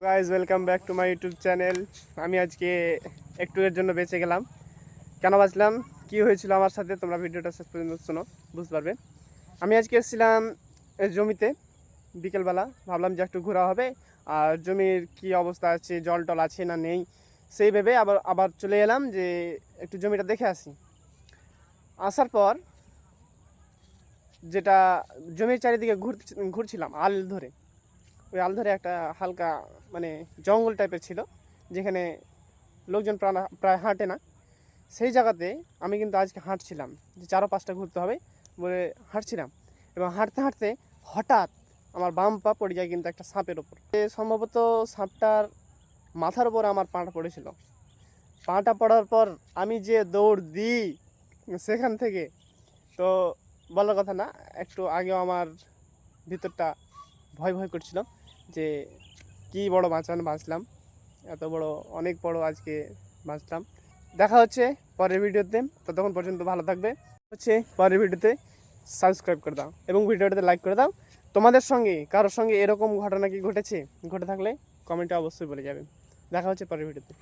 Guys welcome back to my YouTube channel. আমি আজকে একটুর জন্য বেঁচে গেলাম। কেন বাঁচলাম, কি হয়েছিল আমার সাথে, তোমরা ভিডিওটা শেষ পর্যন্ত শোনো, বুঝতে পারবে। আমি আজকে এসেছিলাম জমিতে বিকেলবেলা, ভাবলাম যে একটু ঘোরা হবে আর জমির কি অবস্থা আছে, জল টল আছে না নেই সেই ভেবে আবার আবার চলে এলাম যে একটু জমিটা দেখে আসি। আসার পর যেটা জমির চারিদিকে ঘুরছিলাম আল ধরে, ওই আল ধরে একটা হালকা মানে জঙ্গল টাইপের ছিল, যেখানে লোকজন প্রায় হাঁটে না। সেই জায়গাতে আমি কিন্তু আজকে হাঁটছিলাম, যে 4-5টা ঘুরতে হবে বলে হাঁটছিলাম। এবং হাঁটতে হাঁটতে হঠাৎ আমার বাম পা পড়ে যায় কিন্তু একটা সাপের ওপর। সম্ভবত সাপটার মাথার ওপর আমার পাটা পড়েছিল। পাটা পড়ার পর আমি যে দৌড় দিই সেখান থেকে, তো বলার কথা না, একটু আগেও আমার ভিতরটা ভয় ভয় করছিল যে কি বড় বাঁচলাম, এত বড়, অনেক বড় আজকে বাঁচলাম। দেখা হচ্ছে পরের ভিডিওতে, ততক্ষণ পর্যন্ত ভালো থাকবে। পরের ভিডিওতে সাবস্ক্রাইব করে দাও এবং ভিডিওটাতে লাইক করে দাও। তোমাদের সঙ্গে কারোর সঙ্গে এরকম ঘটনা কি ঘটে থাকলে কমেন্টে অবশ্যই বলে যাবে। দেখা হচ্ছে পরের ভিডিওতে।